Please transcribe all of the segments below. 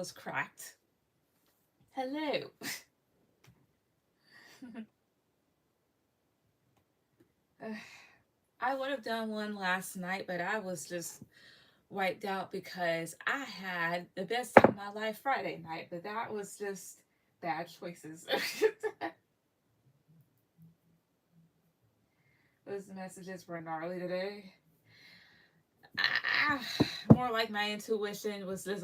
was cracked. Hello. I would have done one last night, but I was just wiped out because I had the best time of my life Friday night, but that was just bad choices. Those messages were gnarly today. Ah, more like my intuition was this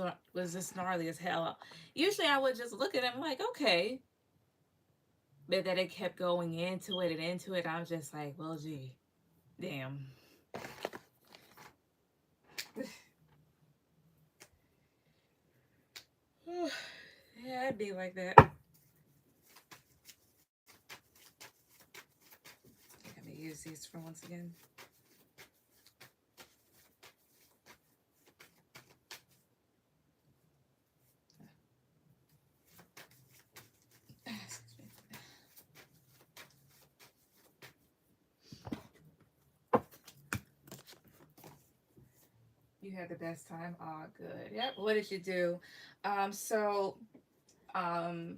gnarly as hell. Usually I would just look at them like, okay, but then it kept going into it and into it. I'm just like, well, gee, damn. Yeah, I'd be like that. Let me use these for once again. You had the best time. Oh, good. Yep. What did you do? So, um,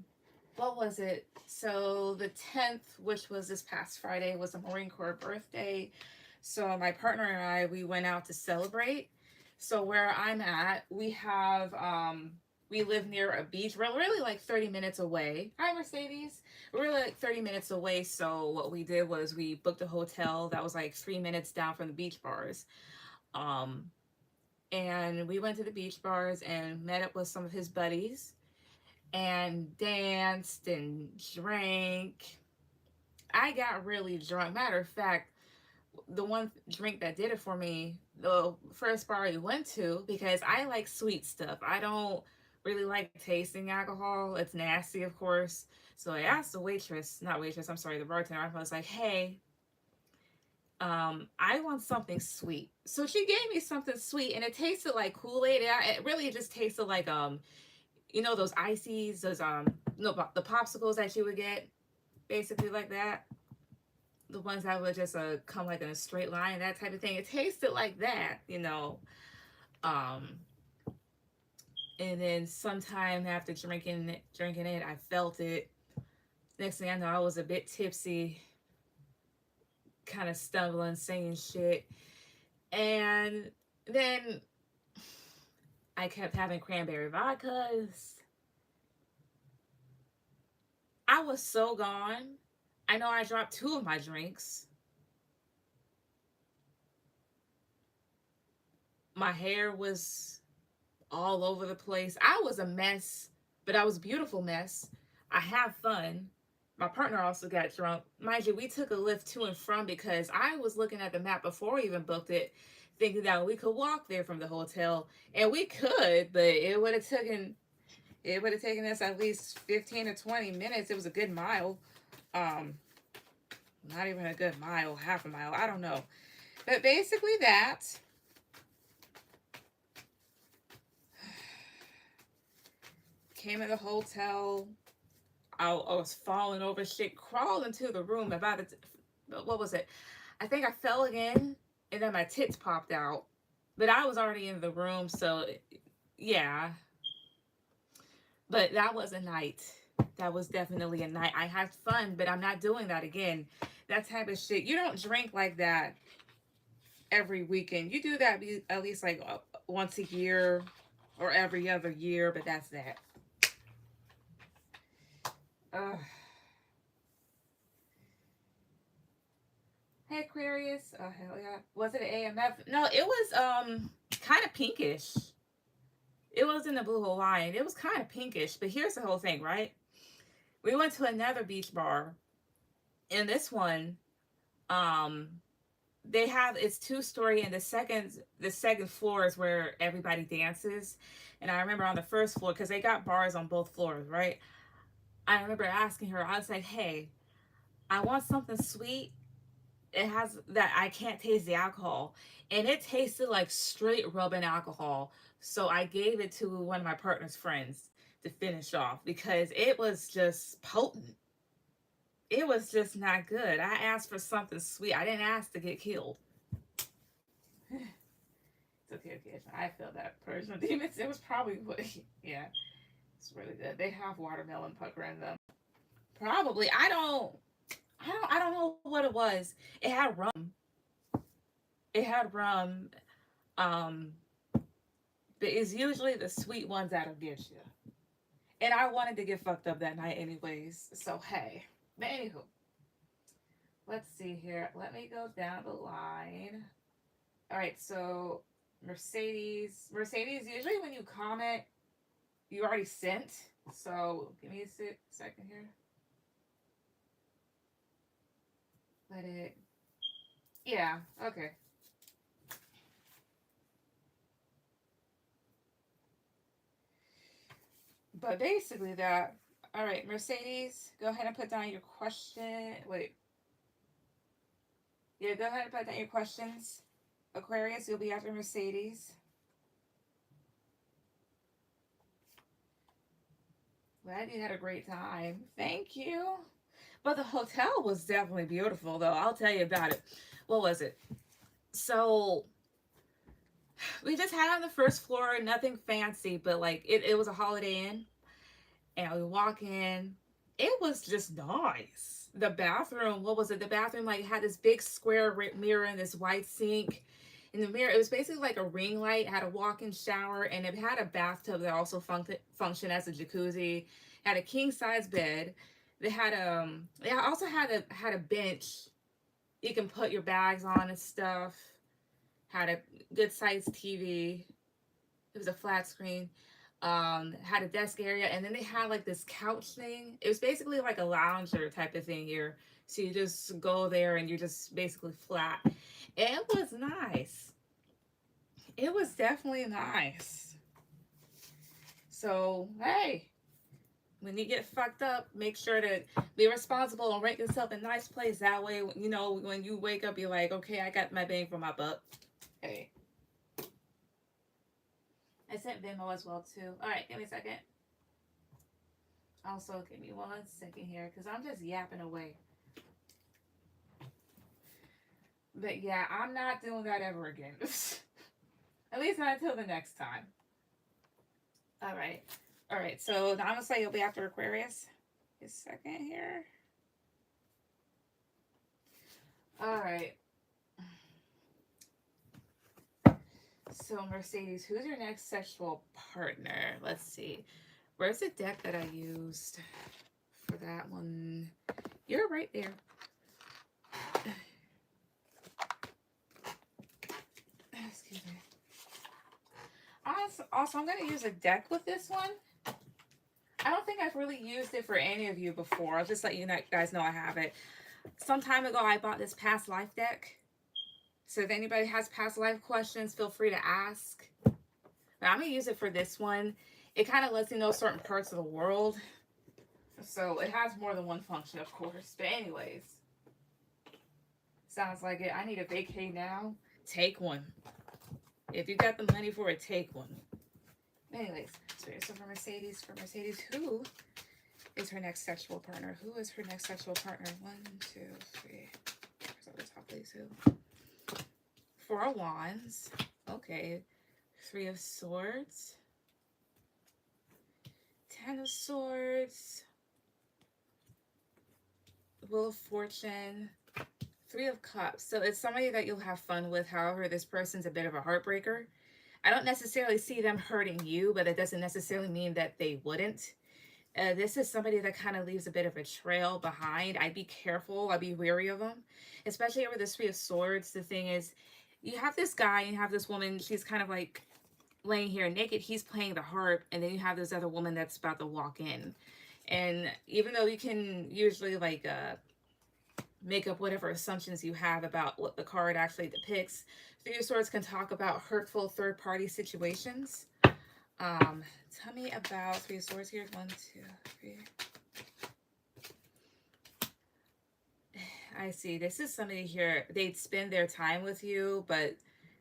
what was it? So the 10th, which was this past Friday, was a Marine Corps birthday. So my partner and I, we went out to celebrate. So where I'm at, we live near a beach. We're really like 30 minutes away. Hi, Mercedes. We're really like 30 minutes away. So what we did was we booked a hotel that was like 3 minutes down from the beach bars. Um, and we went to the beach bars and met up with some of his buddies and danced and drank. I got really drunk. Matter of fact, the one drink that did it for me, the first bar we went to, because I like sweet stuff. I don't really like tasting alcohol. It's nasty, of course. So I asked the waitress, not waitress, I'm sorry, the bartender. I was like, hey, I want something sweet. So she gave me something sweet, and it tasted like Kool-Aid. It really just tasted like those ices, those no, the popsicles that you would get, basically like that. The ones that would just come like in a straight line, that type of thing. It tasted like that. Um, and then sometime after drinking it, I felt it. Next thing I know, I was a bit tipsy, kind of stumbling, saying shit, and then I kept having cranberry vodkas. I was so gone. I know I dropped two of my drinks. My hair was all over the place. I was a mess, but I was a beautiful mess. I had fun. My partner also got drunk. Mind you, we took a lift to and from because I was looking at the map before we even booked it, thinking that we could walk there from the hotel, and we could, but it would have taken us at least 15 or 20 minutes. It was a good mile. Um, Not even a good mile, half a mile. I don't know. But basically that. Came in the hotel. I was falling over shit, crawled into the room what was it? I think I fell again, and then my tits popped out. But I was already in the room, so yeah. But that was a night. That was definitely a night. I had fun, but I'm not doing that again. That type of shit. You don't drink like that every weekend. You do that at least like once a year or every other year, but that's that. Ugh. Hey Aquarius. Oh hell yeah. Was it an AMF? No, it was kind of pinkish. It was in the blue Hawaiian. It was kind of pinkish, but here's the whole thing, right? We went to another beach bar, and this one, um, they have it's two-story, and the second floor is where everybody dances. And I remember on the first floor, because they got bars on both floors, right? I remember asking her, I was like, hey, I want something sweet. It has that I can't taste the alcohol. And it tasted like straight rubbing alcohol. So I gave it to one of my partner's friends to finish off because it was just potent. It was just not good. I asked for something sweet. I didn't ask to get killed. It's okay, okay. I feel that personal demons. It was probably what, yeah. It's really good. They have watermelon pucker in them. Probably. I don't know what it was. It had rum. It had rum. Um, but it's usually the sweet ones that'll get you. And I wanted to get fucked up that night anyways. So hey. But anywho, let's see here. Let me go down the line. All right, so Mercedes. Mercedes, usually when you comment, you already sent. So give me a second here. Let it. Yeah, okay. But basically that. All right, Mercedes, go ahead and put down your question. Wait. Yeah, go ahead and put down your questions. Aquarius, you'll be after Mercedes. Glad you had a great time. Thank you. But the hotel was definitely beautiful, though. I'll tell you about it. What was it? So we just had on the first floor, nothing fancy, but like it was a Holiday Inn. And we walk in. It was just nice. The bathroom, what was it? The bathroom like had this big square mirror and this white sink. In the mirror, it was basically like a ring light. It had a walk-in shower, and it had a bathtub that also functioned as a jacuzzi. It had a king size bed. They also had a bench you can put your bags on and stuff. Had a good sized TV. It was a flat screen. Had a desk area, and then they had like this couch thing. It was basically like a lounger type of thing here. So you just go there and you're just basically flat. It was nice. It was definitely nice. So hey, when you get fucked up, make sure to be responsible and rent yourself a nice place. That way, you know, when you wake up, you're like, okay, I got my bang for my buck. Hey. I sent Venmo as well too. All right, give me a second. Also, give me 1 second here because I'm just yapping away. But yeah, I'm not doing that ever again. At least not until the next time. All right. All right. So now I'm gonna say you'll be after Aquarius. A second here. All right. So Mercedes, who's your next sexual partner? Let's see. Where's the deck that I used for that one? You're right there. Excuse me. Also, I'm going to use a deck with this one. I don't think I've really used it for any of you before. I'll just let you guys know I have it. Some time ago, I bought this past life deck. So if anybody has past life questions, feel free to ask. But I'm going to use it for this one. It kind of lets you know certain parts of the world. So it has more than one function, of course. But anyways, sounds like it. I need a vacay now. Take one. If you got the money for it, take one. Anyways, so for Mercedes, who is her next sexual partner? Who is her next sexual partner? 1, 2, 3. Where's over the top, please? Who? 4 of Wands. Okay. 3 of Swords. 10 of Swords. Wheel of Fortune. 3 of Cups. So it's somebody that you'll have fun with. However, this person's a bit of a heartbreaker. I don't necessarily see them hurting you, but it doesn't necessarily mean that they wouldn't. This is somebody that kind of leaves a bit of a trail behind. I'd be careful. I'd be wary of them, especially over this 3 of Swords. The thing is, you have this guy and you have this woman. She's kind of like laying here naked. He's playing the harp, and then you have this other woman that's about to walk in. And even though you can usually like make up whatever assumptions you have about what the card actually depicts, 3 of Swords can talk about hurtful third-party situations. Tell me about 3 of Swords here. 1, 2, 3. I see. This is somebody here. They'd spend their time with you, but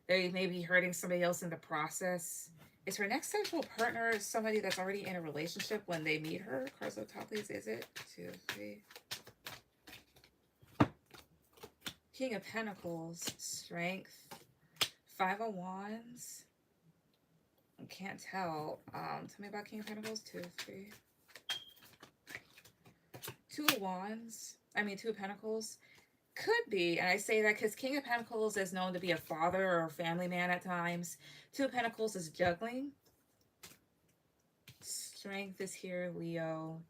they may be hurting somebody else in the process. Is her next sexual partner somebody that's already in a relationship when they meet her? Cards on top, please. Is it? 2, 3. King of Pentacles. Strength. 5 of Wands. can't tell. Tell me about King of Pentacles. 2, 3. 2 of Wands. I mean, 2 of Pentacles. Could be, and I say that because King of Pentacles is known to be a father or a family man at times. 2 of Pentacles is juggling. Strength is here, Leo.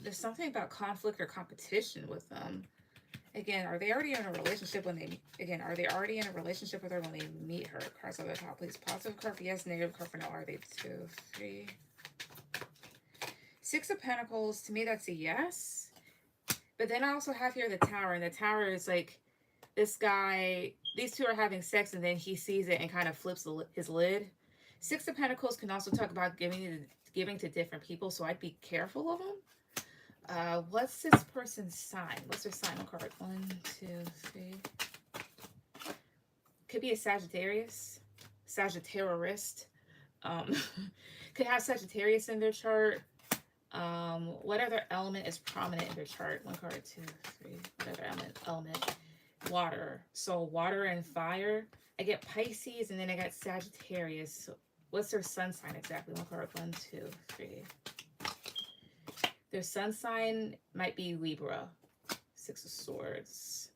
There's something about conflict or competition with them. Again, are they already in a relationship when they... Again, are they already in a relationship with her when they meet her? Cards on the top, please. Positive card for yes, negative card for no. Are they 2, 3... 6 of Pentacles, to me, that's a yes. But then I also have here the Tower, and the Tower is like this guy, these two are having sex, and then he sees it and kind of flips his lid. 6 of Pentacles can also talk about giving to different people, so I'd be careful of them. What's this person's sign? What's their sign on card? 1, 2, 3. Could be a Sagittarius. Sagittarius. Could have Sagittarius in their chart. What other element is prominent in their chart? 1 card, 2, 3. What other element? Water. So water and fire. I get Pisces and then I got Sagittarius. So what's their sun sign exactly? 1 card, 1, 2, 3. Their sun sign might be Libra. 6 of Swords.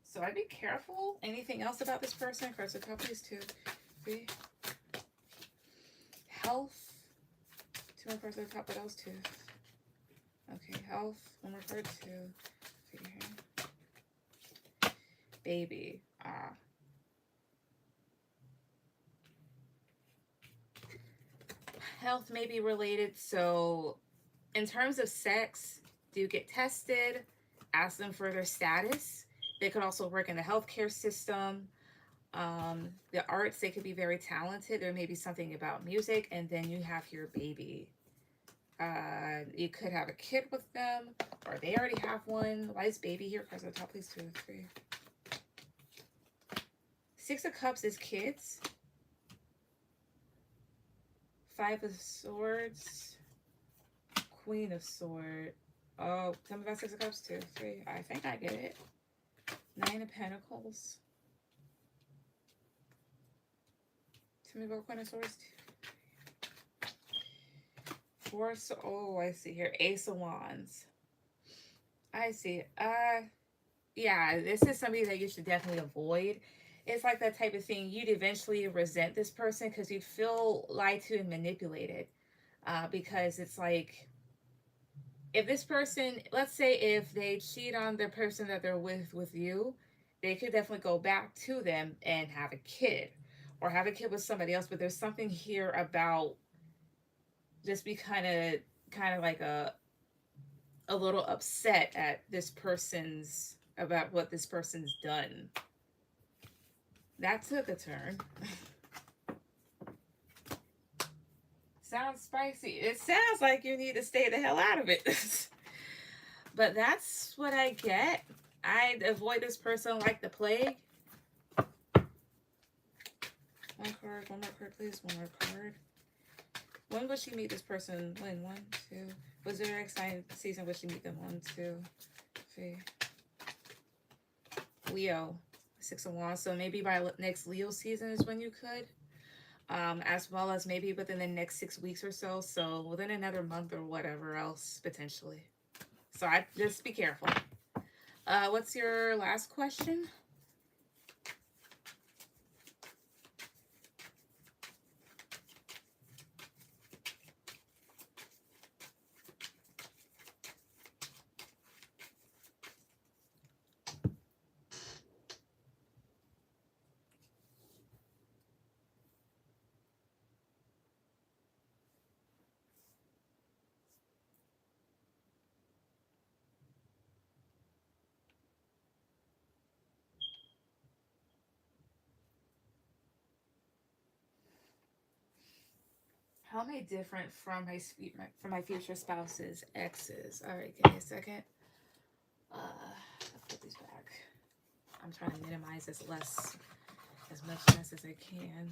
So I'd be careful. Anything else about this person? Cards of Cups, 2, 3. Health. 2 more cards at the top. What else? 2. Okay, health. 1 more card. 2. 3 here. Baby. Health may be related. So in terms of sex, do get tested. Ask them for their status. They could also work in the healthcare system. The arts, they could be very talented. There may be something about music. And then you have your baby. You could have a kid with them, or they already have one. Why is baby here? Cards at the top, please. 2, 3. 6 of Cups is kids. 5 of Swords. Queen of Swords. Oh, tell me about 6 of Cups. 2, 3. I think I get it. 9 of Pentacles. Tell me about Queen of Swords. 4. Oh, I see here. Ace of Wands. I see. Yeah, this is somebody that you should definitely avoid. It's like that type of thing. You'd eventually resent this person because you'd feel lied to and manipulated. Because it's like, if this person, let's say if they cheat on the person that they're with you, they could definitely go back to them and have a kid. Or have a kid with somebody else. But there's something here about just be kind of like a little upset at this person's, about what this person's done. That took a turn. Sounds spicy. It sounds like you need to stay the hell out of it. But that's what I get. I'd avoid this person like the plague. 1 card, 1 more card, please. 1 more card. When will she meet this person? When? 1, 2. Was there next season will she meet them? 1, 2, 3. Leo. 6 of Wands. So maybe by next Leo season is when you could. As well as maybe within the next 6 weeks or so. So within another month or whatever else, potentially. So I just be careful. What's your last question? How am I different from my future spouse's exes? All right, give me a second. I'll put these back. I'm trying to minimize as much mess as I can.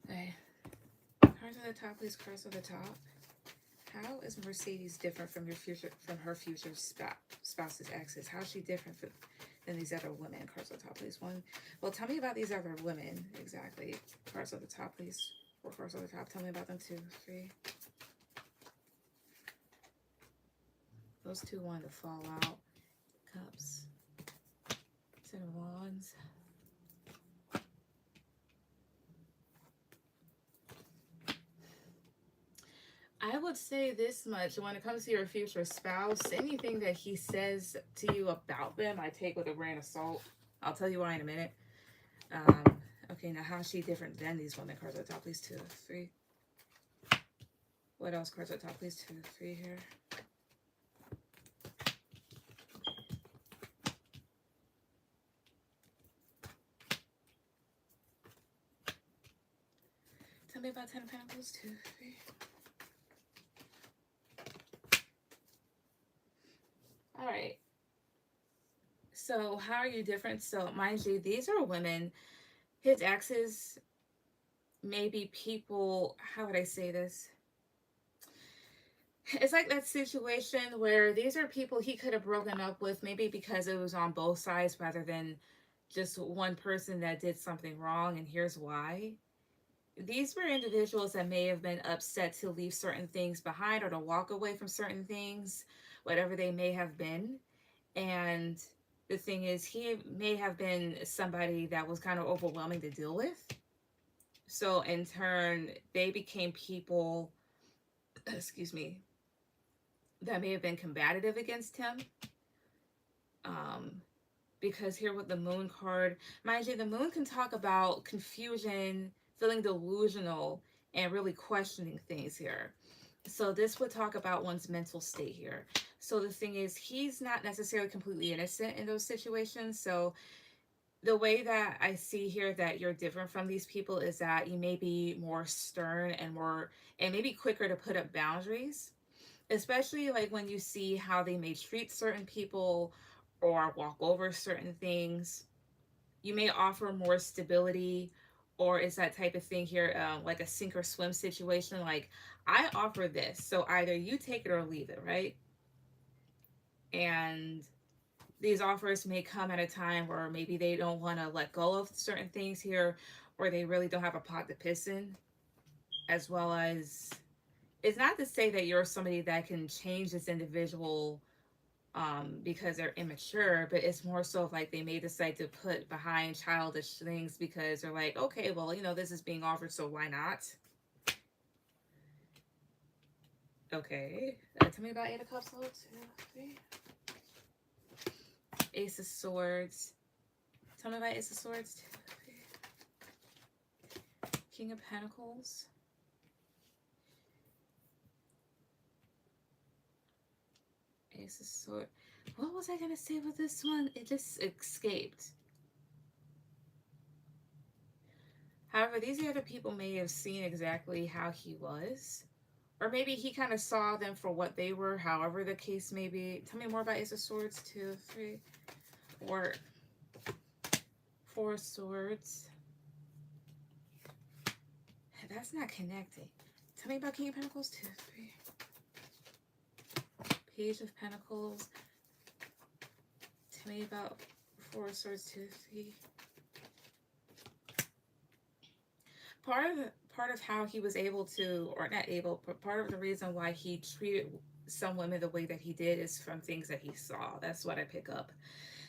Okay. Cards on the top, please. Cards on the top. How is Mercedes different from her future spouse's exes? How is she different than these other women. Cards on the top, please. One. Well, tell me about these other women exactly. Cards on the top, please. 4 cards on the top. Tell me about them. 2, 3. Those 2 wanted to fall out. Cups. 10 of Wands. I would say this much. When it comes to your future spouse, anything that he says to you about them, I take with a grain of salt. I'll tell you why in a minute. Okay, now how is she different than these women? Cards at the top, please. 2, 3. What else? Cards at the top, please. 2, 3 here. Tell me about 10 of Pentacles. 2, 3. All right. So how are you different? So mind you, these are women. His exes may be people, how would I say this? It's like that situation where these are people he could have broken up with, maybe because it was on both sides rather than just one person that did something wrong. And here's why. These were individuals that may have been upset to leave certain things behind or to walk away from certain things, whatever they may have been. And the thing is, he may have been somebody that was kind of overwhelming to deal with. So in turn, they became people, excuse me, that may have been combative against him. Because here with the Moon card, mind you, the Moon can talk about confusion, feeling delusional, and really questioning things here. So this would talk about one's mental state here. So the thing is, he's not necessarily completely innocent in those situations. So the way that I see here that you're different from these people is that you may be more stern and maybe quicker to put up boundaries, especially like when you see how they may treat certain people or walk over certain things. You may offer more stability, or it's that type of thing here, like a sink or swim situation. Like, I offer this, so either you take it or leave it, right? And these offers may come at a time where maybe they don't want to let go of certain things here, or they really don't have a pot to piss in, as well as, it's not to say that you're somebody that can change this individual because they're immature, but it's more so like they may decide to put behind childish things because they're like, okay, well, this is being offered, so why not? Okay, tell me about 8 of Cups. 2, 3. Ace of Swords. Tell me about Ace of Swords. 2, 3. King of Pentacles. Ace of Swords. What was I gonna say with this one? It just escaped. However, these other people may have seen exactly how he was. Or maybe he kind of saw them for what they were, however the case may be. Tell me more about Ace of Swords. 2, 3. Or 4 Swords. That's not connecting. Tell me about King of Pentacles. 2, 3. Page of Pentacles. Tell me about 4 Swords. 2, 3. Part of how he was able to, or not able, but part of the reason why he treated some women the way that he did is from things that he saw. That's what I pick up.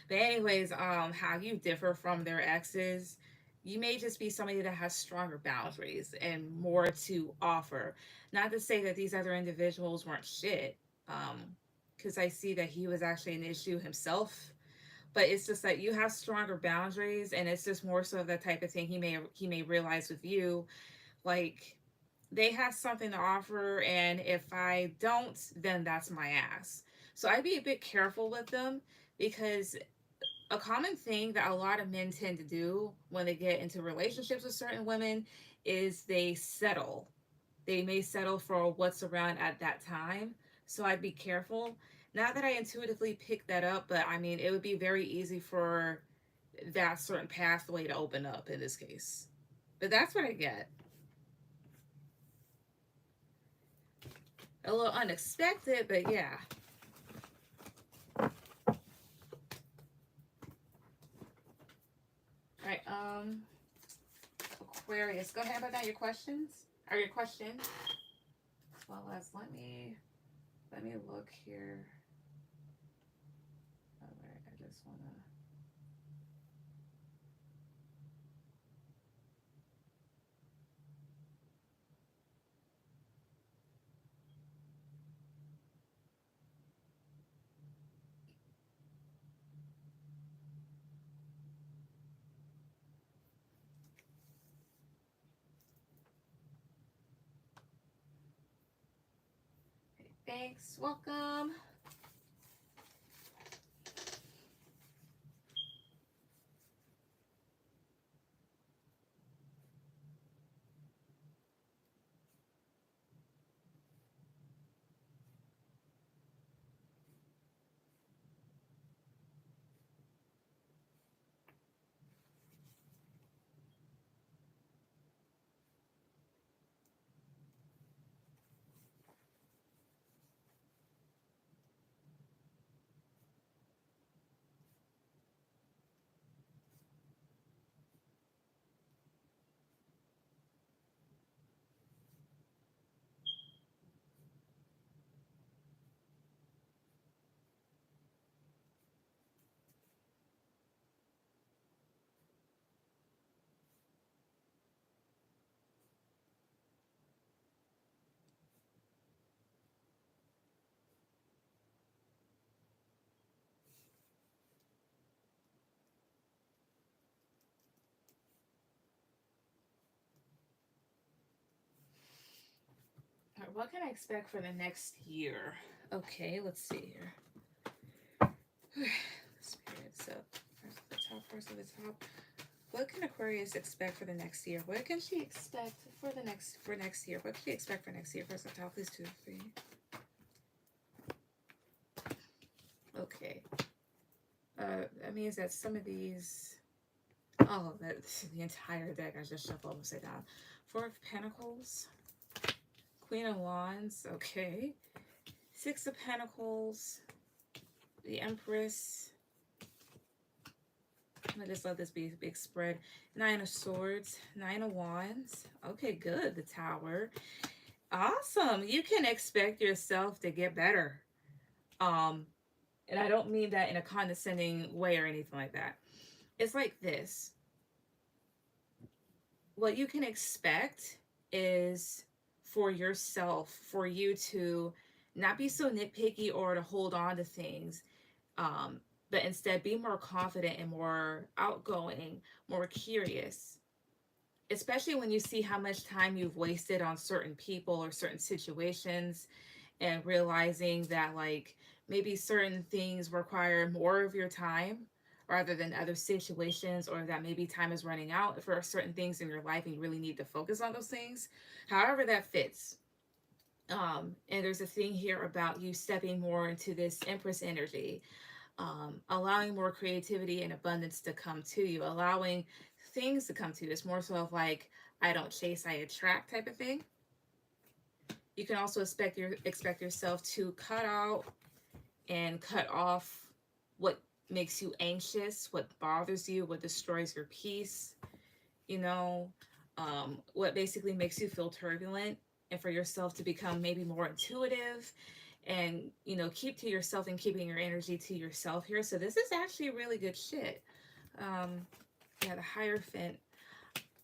But anyways, how you differ from their exes, you may just be somebody that has stronger boundaries and more to offer. Not to say that these other individuals weren't shit, because I see that he was actually an issue himself. But it's just that you have stronger boundaries, and it's just more so of the type of thing he may realize with you, like, they have something to offer, and if I don't, then that's my ass. So I'd be a bit careful with them, because a common thing that a lot of men tend to do when they get into relationships with certain women is they settle. They may settle for what's around at that time. So I'd be careful. Not that I intuitively picked that up, but I mean, it would be very easy for that certain pathway to open up in this case. But that's what I get. A little unexpected, but yeah. Aquarius, go ahead and put down your questions or your question. As well as let me look here. All right, I just wanna. Thanks, welcome. All right, what can I expect for the next year? Okay, let's see here. Spirits up. First at the top. What can Aquarius expect for the next year? What can she expect for next year? What can she expect for next year? First at the top, please, 2, 3. Okay. That means that some of these. Oh, that's the entire deck. I just shuffled upside down. 4 of Pentacles. Queen of Wands. Okay. 6 of Pentacles. The Empress. I just let this be a big spread. 9 of Swords. 9 of Wands. Okay, good. The Tower. Awesome. You can expect yourself to get better. And I don't mean that in a condescending way or anything like that. It's like this. What you can expect is for yourself, for you to not be so nitpicky or to hold on to things, but instead be more confident and more outgoing, more curious. Especially when you see how much time you've wasted on certain people or certain situations, and realizing that like maybe certain things require more of your time rather than other situations, or that maybe time is running out for certain things in your life and you really need to focus on those things, however that fits. And there's a thing here about you stepping more into this Empress energy, allowing more creativity and abundance to come to you, allowing things to come to you. It's more so of like, I don't chase, I attract type of thing. You can also expect yourself to cut out and cut off what makes you anxious, what bothers you, what destroys your peace, you know, what basically makes you feel turbulent, and for yourself to become maybe more intuitive and, you know, keep to yourself and keeping your energy to yourself here. So this is actually really good shit. Yeah, the Hierophant.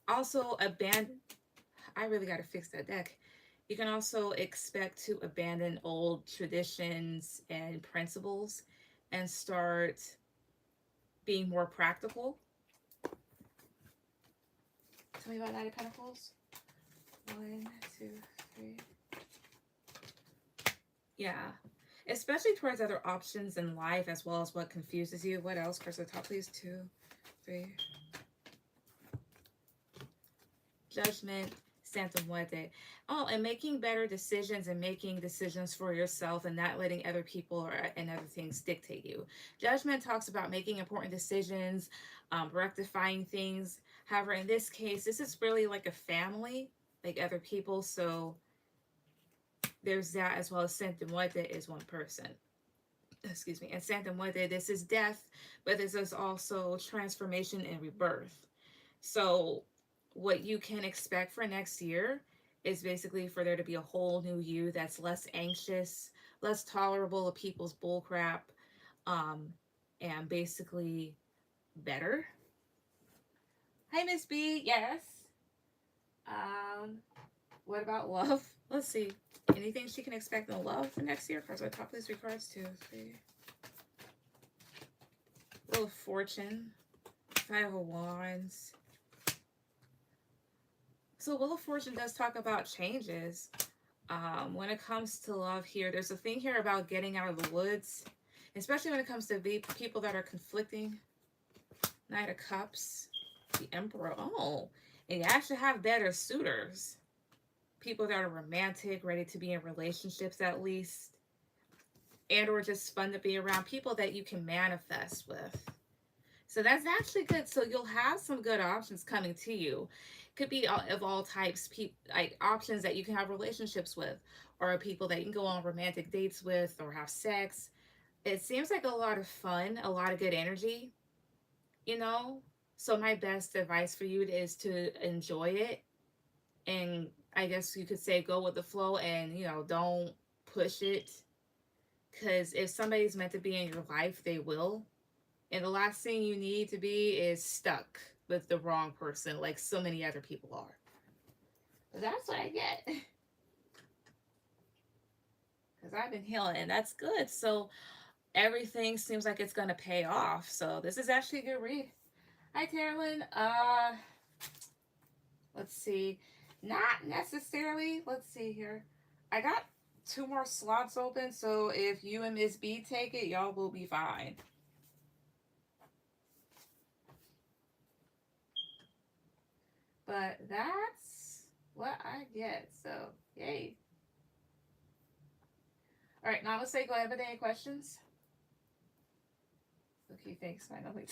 Also, I really got to fix that deck. You can also expect to abandon old traditions and principles and start being more practical. Tell me about Knight of Pentacles. 1, 2, 3. Yeah. Especially towards other options in life as well as what confuses you. What else? Press the top, please. 2, 3. Judgment. Santa Muerte. Oh, and making better decisions and making decisions for yourself and not letting other people and other things dictate you. Judgment talks about making important decisions, rectifying things. However, in this case, this is really like a family, like other people. So there's that, as well as Santa Muerte is one person. Excuse me. And Santa Muerte, this is death, but this is also transformation and rebirth. So what you can expect for next year is basically for there to be a whole new you that's less anxious, less tolerable of people's bullcrap, um, and basically better. Hi, Miss B. Yes. Um, what about love? Let's see. Anything she can expect in love for next year? Cards on top, please. Regards 2, 3. Wheel of Fortune. 5 of Wands. So Wheel of Fortune does talk about changes. When it comes to love here, there's a thing here about getting out of the woods, especially when it comes to people that are conflicting. Knight of Cups. The Emperor. Oh, and you actually have better suitors. People that are romantic, ready to be in relationships at least, and or just fun to be around. People that you can manifest with. So that's actually good. So you'll have some good options coming to you. Could be of all types, like options that you can have relationships with, or people that you can go on romantic dates with, or have sex. It seems like a lot of fun, a lot of good energy, you know. So my best advice for you is to enjoy it, and I guess you could say go with the flow, and don't push it, because if somebody's meant to be in your life, they will. And the last thing you need to be is stuck with the wrong person like so many other people are. But that's what I get. Because I've been healing, and that's good. So everything seems like it's going to pay off. So this is actually a good read. Hi, Carolyn. Let's see. Not necessarily. Let's see here. I got 2 more slots open. So if you and Miss B take it, y'all will be fine. But that's what I get. So, yay. All right, now let's say go ahead with any questions. Okay, thanks, finally.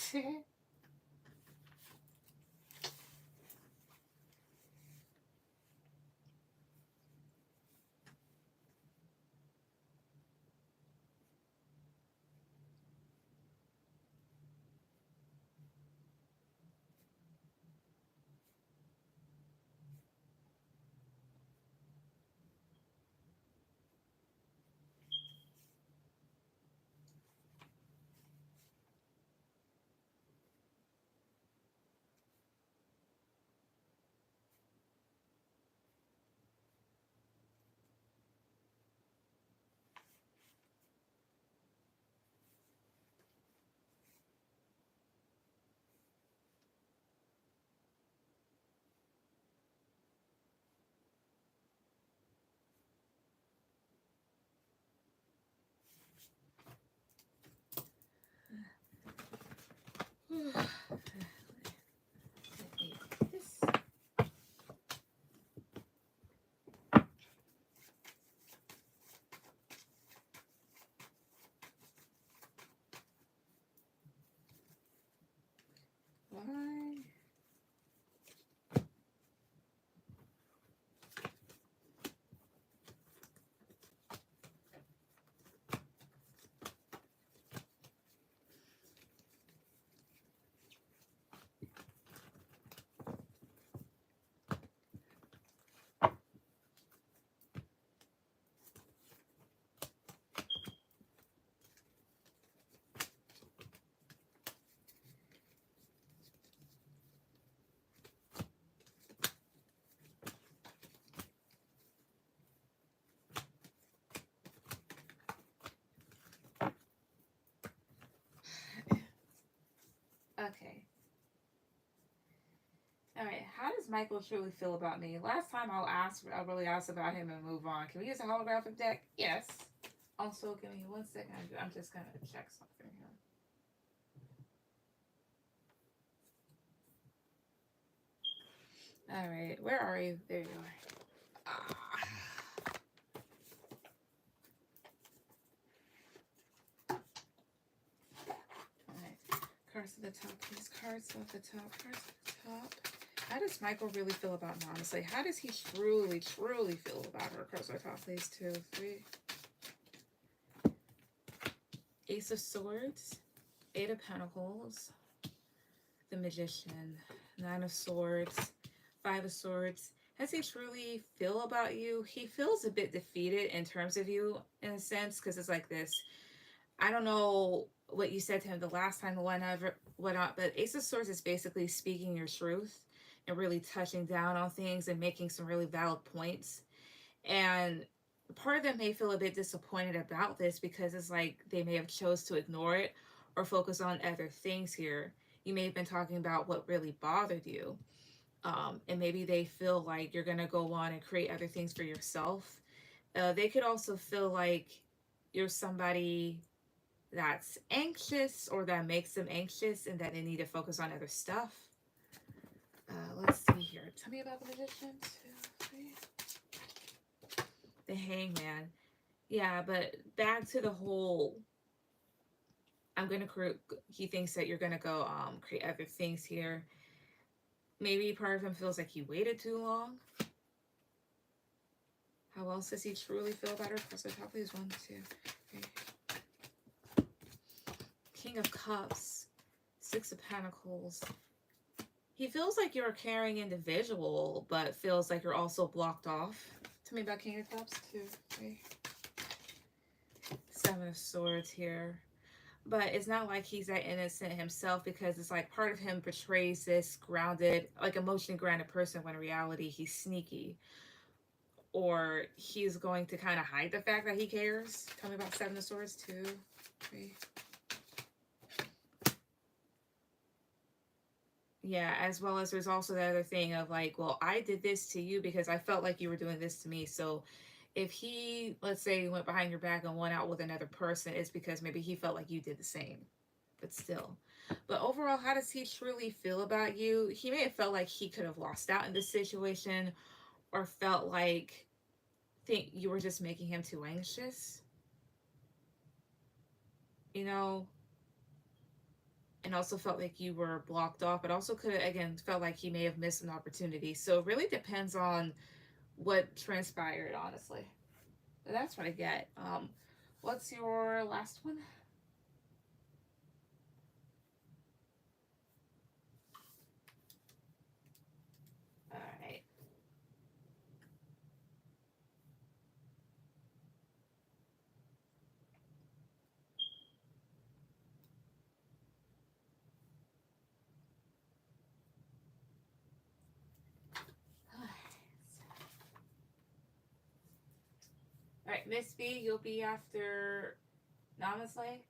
Why? Okay. All right. How does Michael truly feel about me? Last time I'll really ask about him and move on. Can we use a holographic deck? Yes. Also, give me 1 second. I'm just gonna check something here. All right. Where are you? There you are. Ah. All right. Cards at the top, please. Cards off the top. Cards at the top. How does Michael really feel about Mom? It's like, how does he truly, truly feel about her? Cards at the top, please. 2, 3. Ace of Swords. 8 of Pentacles. The Magician, Nine of Swords, Five of Swords. How does he truly feel about you? He feels a bit defeated in terms of you, in a sense, because it's like this. I don't know what you said to him the last time, whatnot, but Ace of Swords is basically speaking your truth and really touching down on things and making some really valid points. And part of them may feel a bit disappointed about this because it's like they may have chose to ignore it or focus on other things here. You may have been talking about what really bothered you. And maybe they feel like you're going to go on and create other things for yourself. They could also feel like you're somebody that's anxious or that makes them anxious and that they need to focus on other stuff. Let's see here. Tell me about the Magician. 2, 3. The Hangman. Yeah, but back to the whole, I'm going to create, he thinks that you're going to go create other things here. Maybe part of him feels like he waited too long. How else does he truly feel about her? Press the top, please. 1, 2, 3. King of Cups. 6 of Pentacles. He feels like you're a caring individual, but feels like you're also blocked off. Tell me about King of Cups. 2, 3. 7 of Swords here. But it's not like he's that innocent himself, because it's like part of him portrays this grounded, like emotionally grounded person when in reality he's sneaky. Or he's going to kind of hide the fact that he cares. Tell me about 7 of Swords. 2, 3. Yeah, as well as there's also the other thing of like, well, I did this to you because I felt like you were doing this to me. So if he, let's say, went behind your back and went out with another person, it's because maybe he felt like you did the same. But still. But overall, how does he truly feel about you? He may have felt like he could have lost out in this situation, or felt like you were just making him too anxious. You know, and also felt like you were blocked off, but also could have, again, felt like he may have missed an opportunity. So it really depends on what transpired, honestly. But that's what I get. What's your last one? All right. All right, Miss B, you'll be after Namaste.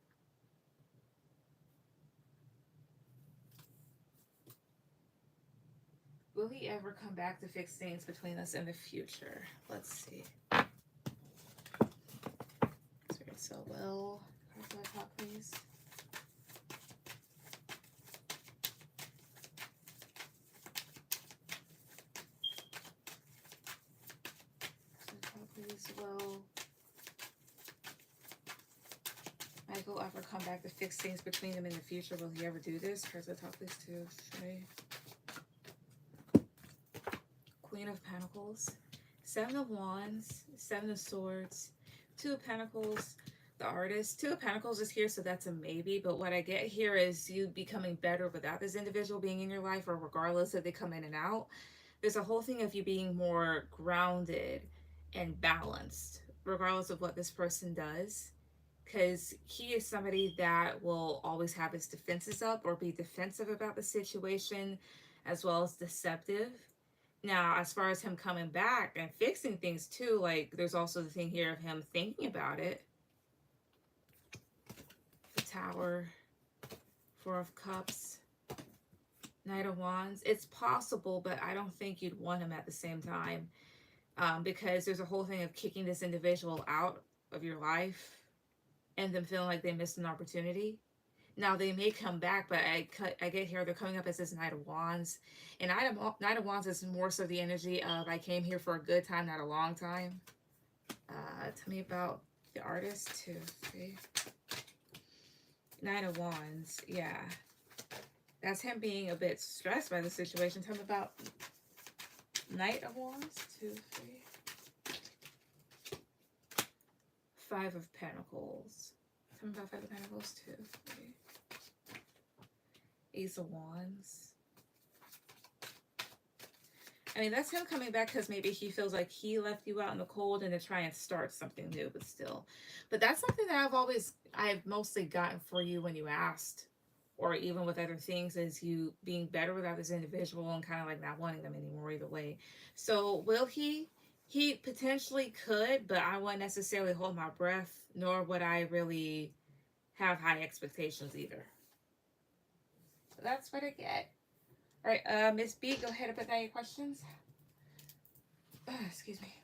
Will he ever come back to fix things between us in the future? Let's see. So well. Cards top, please. Please, will Michael ever come back to fix things between them in the future? Will he ever do this? Cards at the top, please. 2, 3. Queen of Pentacles. 7 of Wands. 7 of Swords. 2 of Pentacles. The Artist. 2 of Pentacles is here, so that's a maybe. But what I get here is you becoming better without this individual being in your life, or regardless if they come in and out. There's a whole thing of you being more grounded and balanced, regardless of what this person does. Because he is somebody that will always have his defenses up or be defensive about the situation, as well as deceptive. Now, as far as him coming back and fixing things too, like there's also the thing here of him thinking about it. The Tower, 4 of Cups, Knight of Wands. It's possible, but I don't think you'd want him at the same time, because there's a whole thing of kicking this individual out of your life and them feeling like they missed an opportunity. Now, they may come back, but I get here, they're coming up as this Knight of Wands. And Knight of Wands is more so the energy of I came here for a good time, not a long time. Tell me about the Artist. 2, 3. Knight of Wands, yeah. That's him being a bit stressed by the situation. Tell me about Knight of Wands. 2, 3. 5 of Pentacles. Tell me about 5 of Pentacles. 2, 3. Ace of Wands. I mean, that's him coming back because maybe he feels like he left you out in the cold and to try and start something new, but still. But that's something that I've mostly gotten for you when you asked, or even with other things, is you being better without this individual and kind of like not wanting them anymore either way. So, will he? He potentially could, but I wouldn't necessarily hold my breath, nor would I really have high expectations either. So that's what I get. All right, Miss B, go ahead and put down your questions. Excuse me.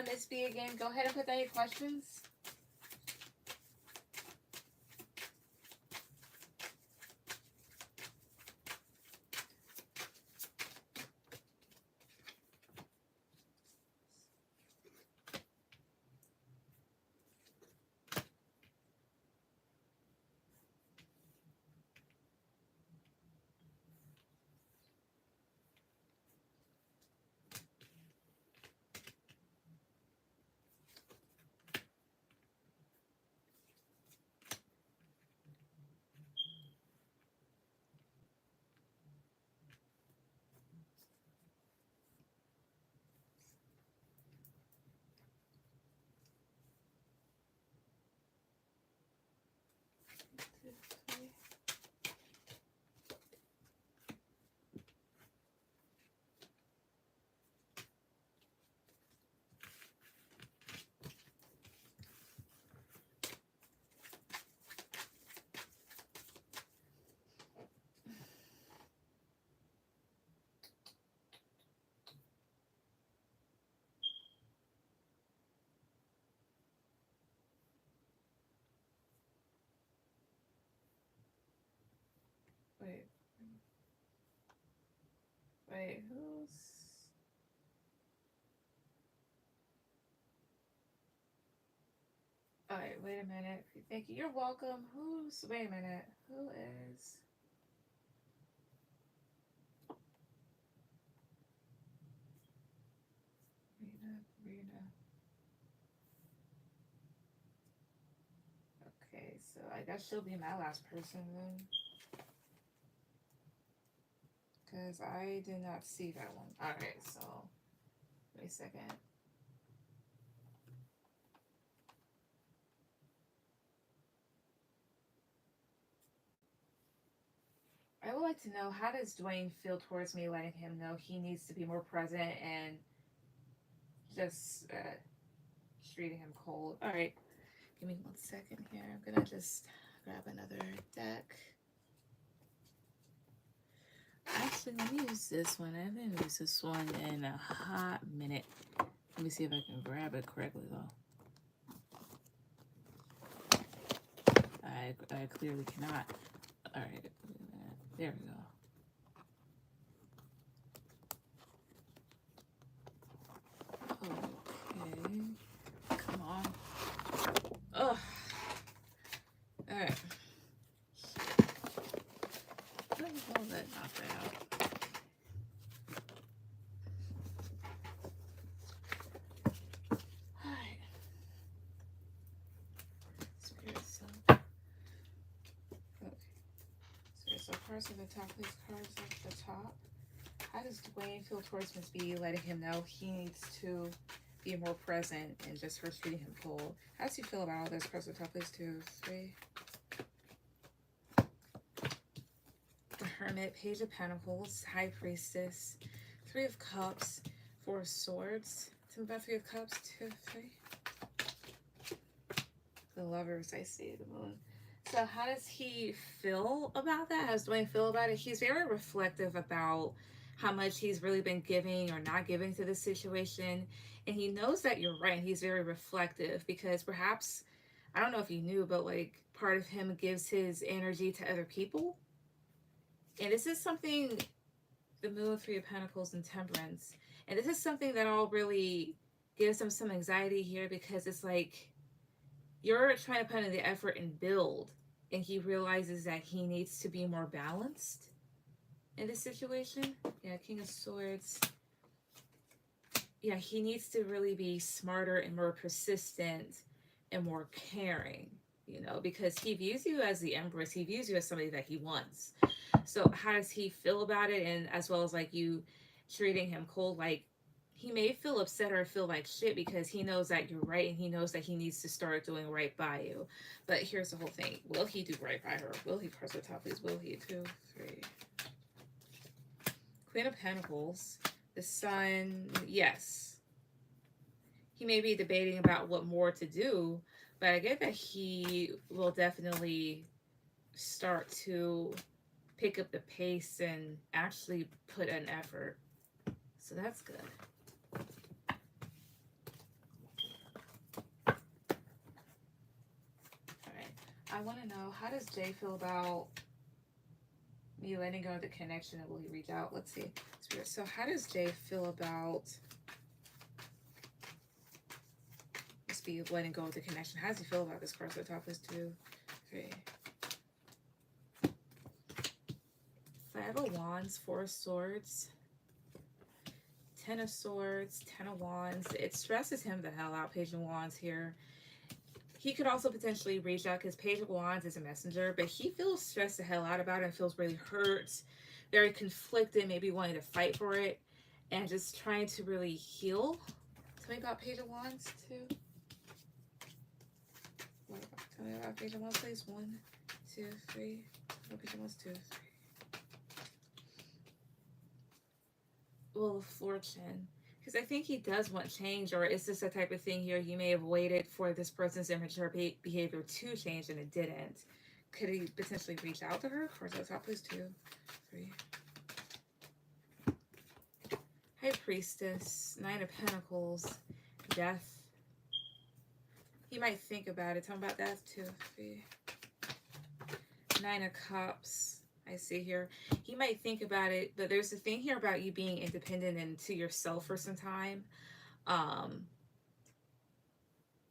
Miss B again, go ahead and put down your questions. Wait, wait, who's? All right, wait a minute. Thank you. You're welcome. Who's? Wait a minute. Who is? Rena. Rena. Okay, so I guess she'll be my last person then, because I did not see that one. All right, so wait a second. I would like to know, how does Dwayne feel towards me letting him know he needs to be more present and just treating him cold. All right, give me 1 second here. I'm gonna just grab another deck. Actually, let me use this one. I haven't used this one in a hot minute. Let me see if I can grab it correctly, though. I clearly cannot. All right, there we go. Okay, come on. Ugh. All right. How did that knock that out? All right. Spirit Silk. Okay. Spirit Silk cards at the top. These cards at the top. How does Dwayne feel towards Miss B, letting him know he needs to be more present and just her treating him cold? How does he feel about all this? Cards at the top. These 2, 3. The Hermit, Page of Pentacles, High Priestess, 3 of Cups, 4 of Swords. Tell me about 3 of Cups, 2, 3. The Lovers, I see the Moon. So how does he feel about that? How does Dwayne feel about it? He's very reflective about how much he's really been giving or not giving to this situation. And he knows that you're right. He's very reflective because perhaps, I don't know if you knew, but like part of him gives his energy to other people. And this is something, the Moon, 3 of Pentacles, and Temperance. And this is something that all really gives him some anxiety here because it's like you're trying to put in the effort and build. And he realizes that he needs to be more balanced in this situation. Yeah, King of Swords. Yeah, he needs to really be smarter and more persistent and more caring, you know, because he views you as the Empress. He views you as somebody that he wants. So how does he feel about it? And as well as like you treating him cold, like he may feel upset or feel like shit because he knows that you're right and he knows that he needs to start doing right by you. But here's the whole thing. Will he do right by her? Will he press the top, please? Will he? 2, 3. Queen of Pentacles. The Sun. Yes. He may be debating about what more to do, but I get that he will definitely start to pick up the pace and actually put an effort. So that's good. All right. I want to know, how does Jay feel about me letting go of the connection, and will he reach out? Let's see. So how does Jay feel about this be letting go of the connection? How does he feel about this card? So the top is 2, 3. 5 of Wands, 4 of Swords, 10 of Swords, 10 of Wands. It stresses him the hell out, Page of Wands here. He could also potentially reach out because Page of Wands is a messenger, but he feels stressed the hell out about it and feels really hurt, very conflicted, maybe wanting to fight for it, and just trying to really heal. Tell me about Page of Wands, too. Tell me about Page of Wands, please. 1, 2, 3. Page of Wands, 2, 3. Wheel of Fortune, because I think he does want change, or is this a type of thing here you may have waited for this person's immature behavior to change and it didn't? Could he potentially reach out to her? Cards at the top, please. 2, 3. High Priestess, 9 of Pentacles, Death. He might think about it. Tell him about Death. 2, 3. 9 of Cups. I see here. He might think about it, but there's a thing here about you being independent and to yourself for some time.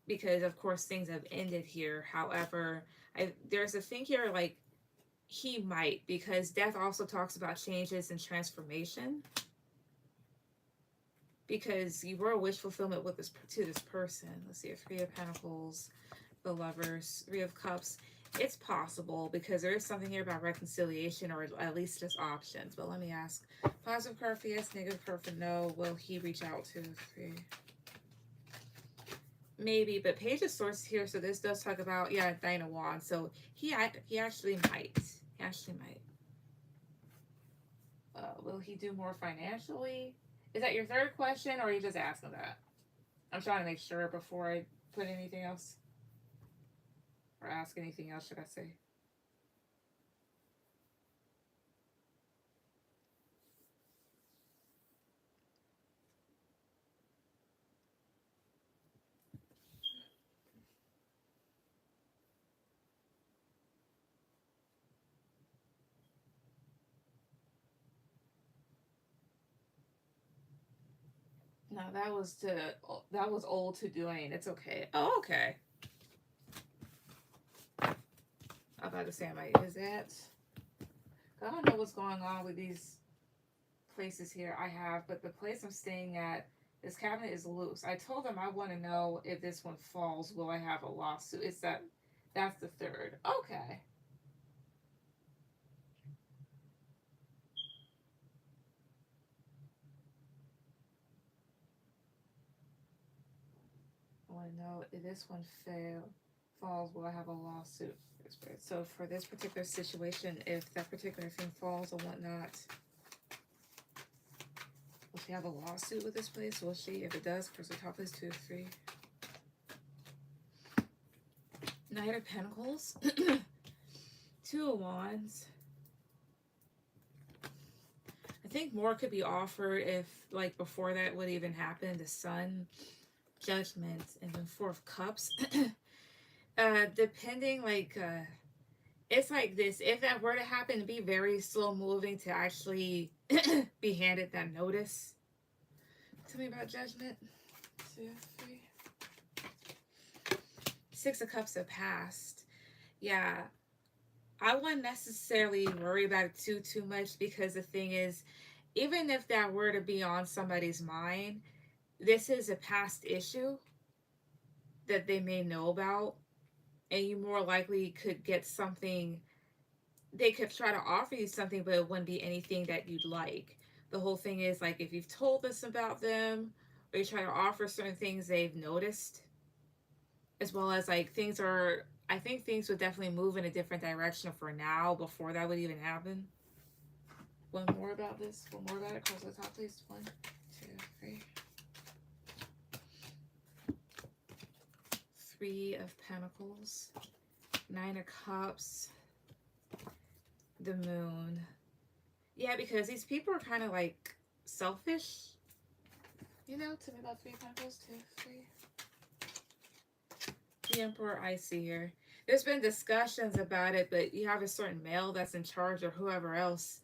Because, of course, things have ended here. However, there's a thing here, like, he might, because Death also talks about changes and transformation. Because you were a wish fulfillment with this to this person. Let's see, 3 of Pentacles, the Lovers, 3 of Cups. It's possible because there is something here about reconciliation, or at least just options. But let me ask. Positive card for yes, negative card for no. Will he reach out to 3? Maybe, but Page of Swords here, so this does talk about, yeah, 9 of Wands. So he actually might. He actually might. Will he do more financially? Is that your third question, or are you just asking that? I'm trying to make sure before I put anything else or ask anything else, should I say. No, that was old to doing. It's okay. Oh, okay. I'm about to say, I'm like, is that? I don't know what's going on with these places here I have, but the place I'm staying at, this cabinet is loose. I told them I want to know if this one falls, will I have a lawsuit? It's that, that's the third. Okay. I want to know if this one falls, will I have a lawsuit? So for this particular situation, if that particular thing falls or whatnot, will she have a lawsuit with this place? Will she? If it does, because the top is 2 3. Knight of Pentacles, 2 of Wands. I think more could be offered if, like, before that would even happen. The Sun, Judgment, and then 4 of Cups. Depending, like, it's like this. If that were to happen, be very slow moving to actually be handed that notice. Tell me about Judgment. 2 3. 6 of Cups have passed. Yeah, I wouldn't necessarily worry about it too much, because the thing is, even if that were to be on somebody's mind, this is a past issue that they may know about, and you more likely could get something. They could try to offer you something, but it wouldn't be anything that you'd like. The whole thing is, like, if you've told us about them, or you try to offer certain things they've noticed, as well as, like, things are, I think things would definitely move in a different direction for now before that would even happen. One more about this. One more about it. Close the top, please. 1 2 3. 3 of Pentacles, 9 of Cups, the Moon. Yeah, because these people are kind of like selfish. You know, tell me about 3 of Pentacles. 2 3. The Emperor I see here. There's been discussions about it, but you have a certain male that's in charge, or whoever else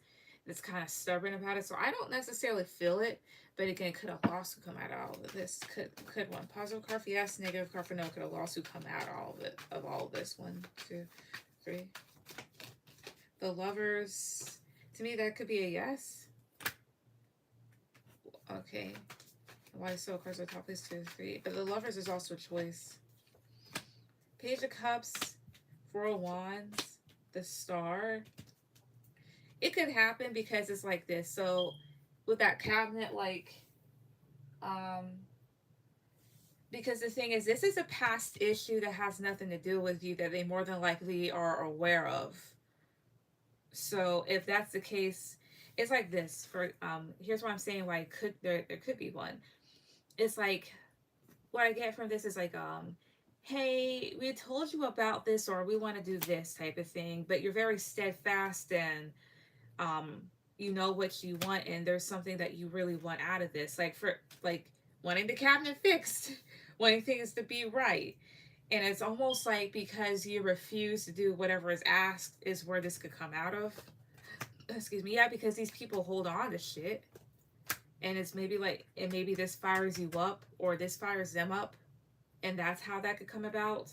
that's kind of stubborn about it. So I don't necessarily feel it, but again, could a lawsuit come out of all of this? Could one positive card for yes, negative card for no? Could a lawsuit come out of all of it, of all of this? 1 2 3. The Lovers. To me, that could be a yes. Okay. Why so? Cards on top is 2 3. But the Lovers is also a choice. Page of Cups, 4 of Wands, the Star. It could happen because it's like this. So with that cabinet, like, because the thing is, this is a past issue that has nothing to do with you, that they more than likely are aware of. So if that's the case, it's like this. For here's what I'm saying, why there could be one. It's like, what I get from this is like, hey, we told you about this, or we want to do this type of thing, but you're very steadfast, and you know what you want, and there's something that you really want out of this, like, for like wanting the cabinet fixed, wanting things to be right. And it's almost like, because you refuse to do whatever is asked, is where this could come out of. Excuse me. Yeah, because these people hold on to shit, and it's maybe like, and maybe this fires you up, or this fires them up, and that's how that could come about.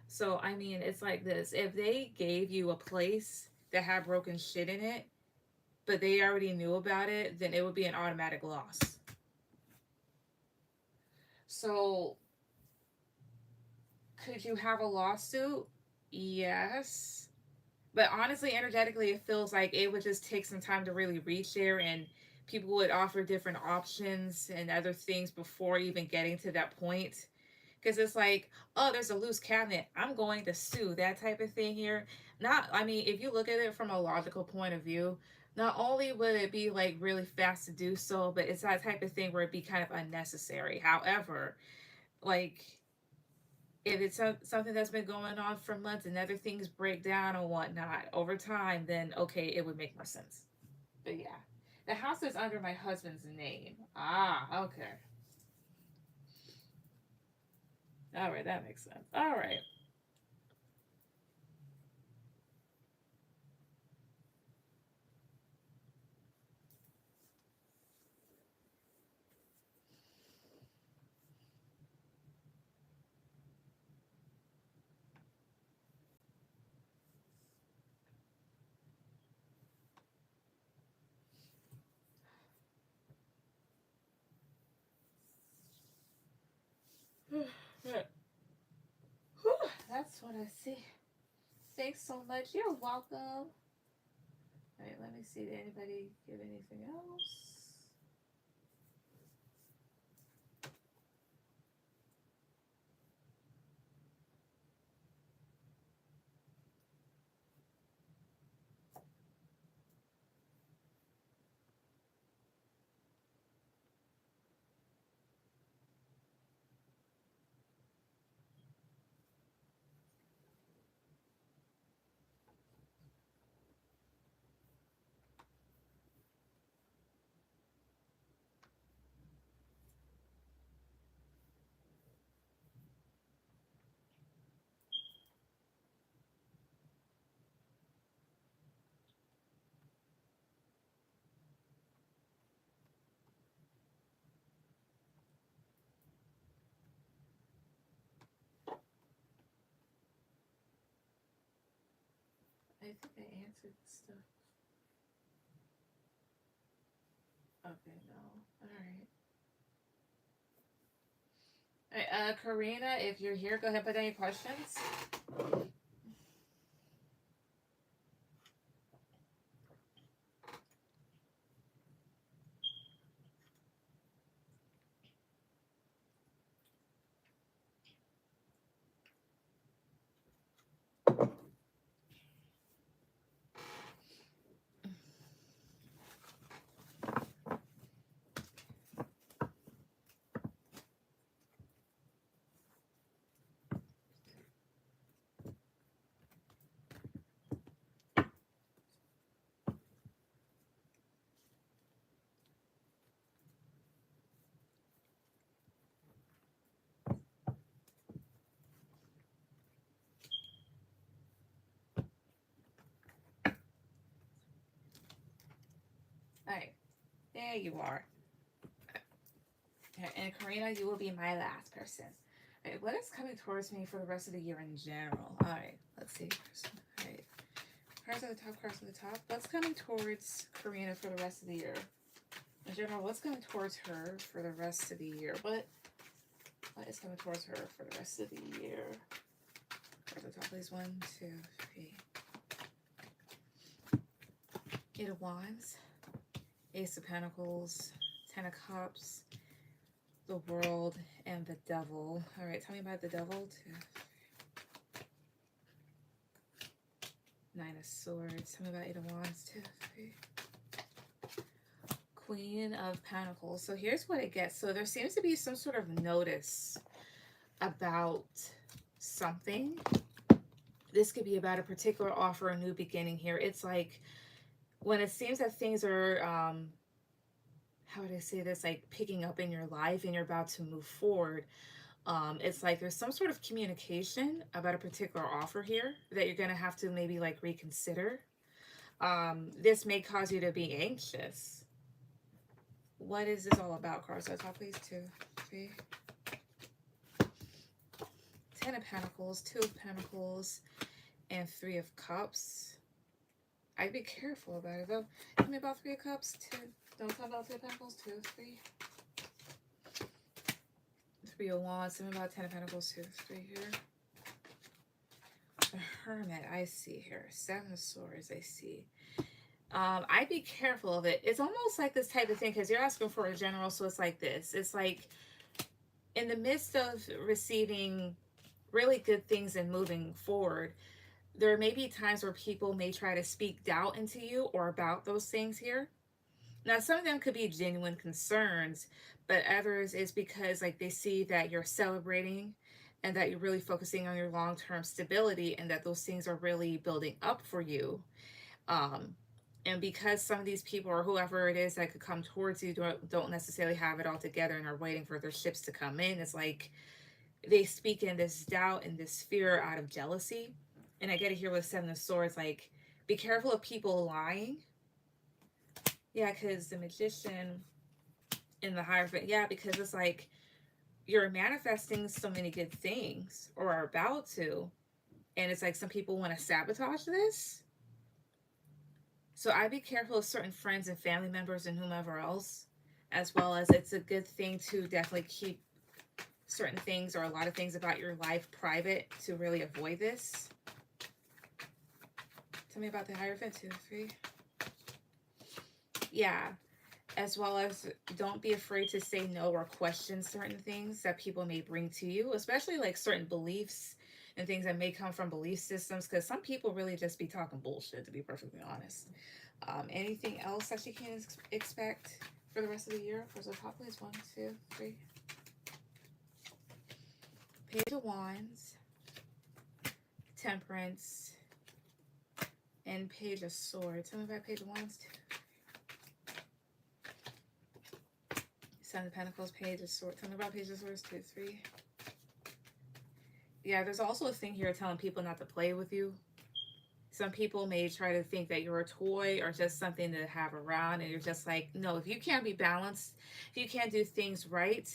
So I mean, it's like this: if they gave you a place that had broken shit in it, but they already knew about it, then it would be an automatic loss. So could you have a lawsuit? Yes. But honestly, energetically, it feels like it would just take some time to really reach there, and people would offer different options and other things before even getting to that point. Because it's like, oh, there's a loose cabinet, I'm going to sue, that type of thing here. Not, I mean, if you look at it from a logical point of view, Not only would it be like really fast to do so, but it's that type of thing where it'd be kind of unnecessary. However, like if it's something that's been going on for months and other things break down and whatnot over time, then okay, it would make more sense. But yeah, the house is under my husband's name. Ah, okay. All right, that makes sense. All right. That's what I see. Thanks so much. You're welcome. All right, let me see. Did anybody give anything else? I think I answered stuff. Okay, no. All right. All right, Karina, if you're here, go ahead and put any questions. All right, there you are. And Karina, you will be my last person. All right, what is coming towards me for the rest of the year in general? All right, let's see. All right, cards at the top, cards at the top. What's coming towards Karina for the rest of the year? In general, what's coming towards her for the rest of the year? What is coming towards her for the rest of the year? Cards at the top, please. 1, 2, 3. 8 of Wands, Ace of Pentacles, 10 of Cups, the World, and the Devil. All right, tell me about the Devil. 2, 9 of Swords. Tell me about 8 of Wands. 2, 3. Queen of Pentacles. So here's what it gets. So there seems to be some sort of notice about something. This could be about a particular offer, a new beginning here. It's like when it seems that things are, how would I say this, like picking up in your life and you're about to move forward. It's like there's some sort of communication about a particular offer here that you're going to have to maybe like reconsider. This may cause you to be anxious. What is this all about, cards? So top, please. 2, 3. 10 of Pentacles, 2 of Pentacles, and 3 of Cups. I'd be careful about it though. Tell me about 3 of Cups. 2. Don't talk about 3 of Pentacles. 2, 3. 3 of Wands. Tell me about 10 of Pentacles. 2, 3 here. The Hermit. I see here. 7 of Swords. I see. I'd be careful of it. It's almost like this type of thing because you're asking for a general, so it's like this. It's like in the midst of receiving really good things and moving forward, there may be times where people may try to speak doubt into you or about those things here. Now, some of them could be genuine concerns, but others is because like they see that you're celebrating and that you're really focusing on your long-term stability and that those things are really building up for you. Um, and because some of these people or whoever it is that could come towards you don't necessarily have it all together and are waiting for their ships to come in, it's like they speak in this doubt and this fear out of jealousy. And I get it here with Seven of Swords, like be careful of people lying. Yeah, because the Magician in the Hierophant, yeah, because it's like you're manifesting so many good things or are about to, and it's like some people want to sabotage this. So I be careful of certain friends and family members and whomever else, as well as it's a good thing to definitely keep certain things or a lot of things about your life private to really avoid this. Tell me about the Hierophant, 2, 3. Yeah, as well as don't be afraid to say no or question certain things that people may bring to you, especially like certain beliefs and things that may come from belief systems, because some people really just be talking bullshit, to be perfectly honest. Anything else that you can expect for the rest of the year? For the top please? 1, 2, 3. Page of Wands, Temperance, and Page of Swords. Tell me about Page of Wands. Seven of Pentacles, Page of Swords. Tell me about Page of Swords. 2, 3. Yeah, there's also a thing here telling people not to play with you. Some people may try to think that you're a toy or just something to have around, and you're just like, no, if you can't be balanced, if you can't do things right,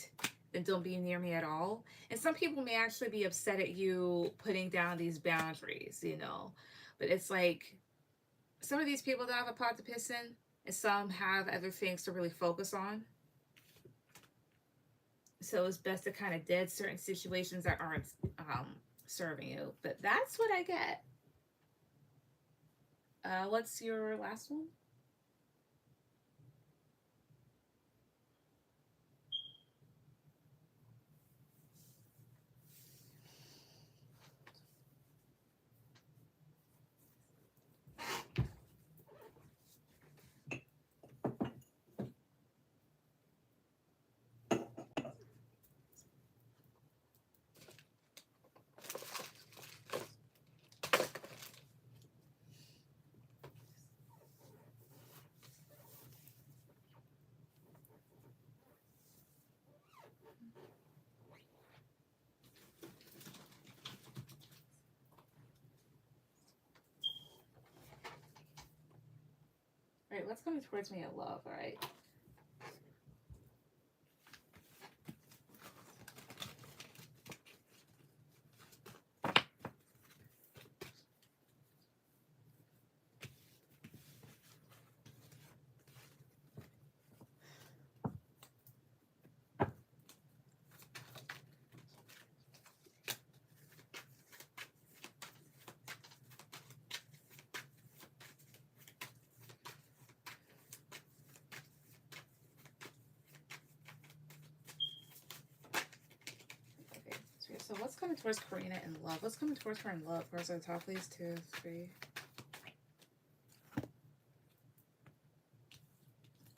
then don't be near me at all. And some people may actually be upset at you putting down these boundaries, you know. But it's like some of these people don't have a pot to piss in, and some have other things to really focus on. So it's best to kind of dead certain situations that aren't serving you. But that's what I get. What's your last one? All right, what's coming towards me at love? All right. So what's coming towards Karina in love? What's coming towards her in love? Where's the top, please? 2, 3.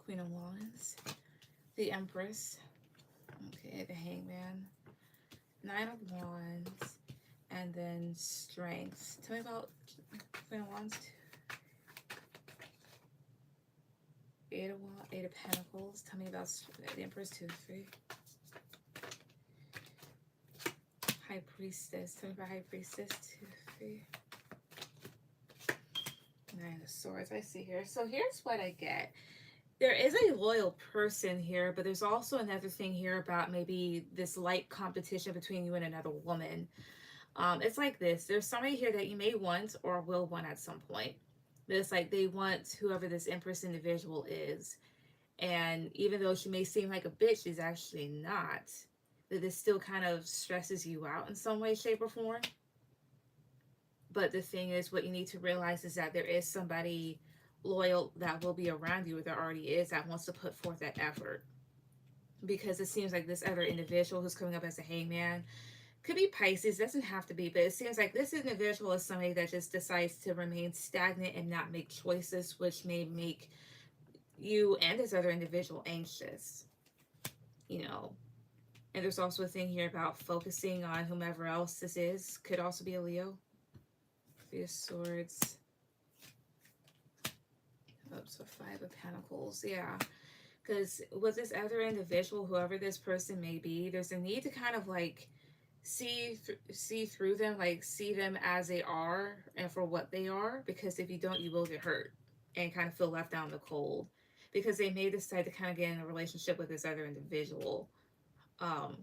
Queen of Wands. The Empress. Okay, the Hangman. 9 of Wands. And then Strength. Tell me about Queen of Wands. 8 of Wands. 8 of Pentacles. Tell me about the Empress. 2, 3. High Priestess. Tell me about High Priestess. 2, 3. 9 of Swords. I see here. So here's what I get. There is a loyal person here, but there's also another thing here about maybe this light competition between you and another woman. It's like this. There's somebody here that you may want or will want at some point. But it's like they want whoever this Empress individual is. And even though she may seem like a bitch, she's actually not. That this still kind of stresses you out in some way, shape, or form. But the thing is, what you need to realize is that there is somebody loyal that will be around you, or there already is, that wants to put forth that effort. Because it seems like this other individual who's coming up as a hangman, Could be Pisces, doesn't have to be, but it seems like this individual is somebody that just decides to remain stagnant and not make choices, which may make you and this other individual anxious, you know. And there's also a thing here about focusing on whomever else this is. Could also be a Leo. Three of Swords. Oops, so Five of Pentacles. Yeah. Because with this other individual, whoever this person may be, there's a need to kind of like see through them, like see them as they are and for what they are. Because if you don't, you will get hurt and kind of feel left out in the cold. Because they may decide to kind of get in a relationship with this other individual. Um,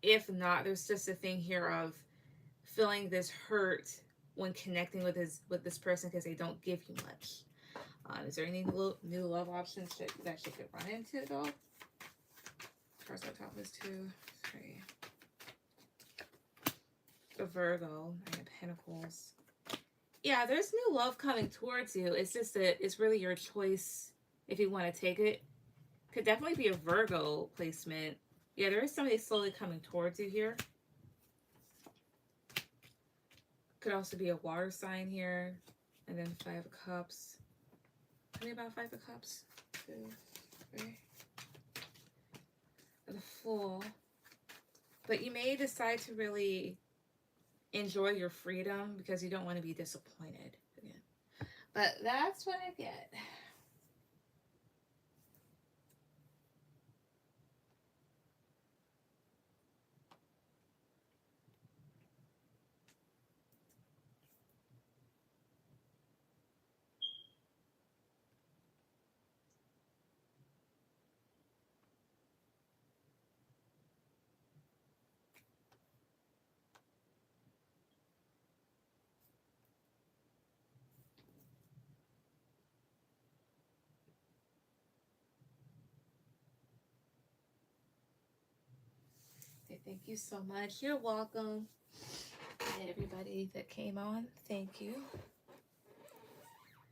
if not, there's just a thing here of feeling this hurt when connecting with this person because they don't give you much. Is there any new love options that she could run into though? Cards on top is 2, 3. A Virgo, 9 of Pentacles. Yeah, there's new love coming towards you. It's just that it's really your choice if you want to take it. Could definitely be a Virgo placement. Yeah, there is somebody slowly coming towards you here. Could also be a water sign here. And then 5 of Cups. Tell me about 5 of Cups. 2, 3. The Fool. But you may decide to really enjoy your freedom because you don't want to be disappointed again. But that's what I get. Thank you so much. You're welcome. And everybody that came on, thank you.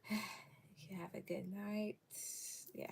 You have a good night. Yeah.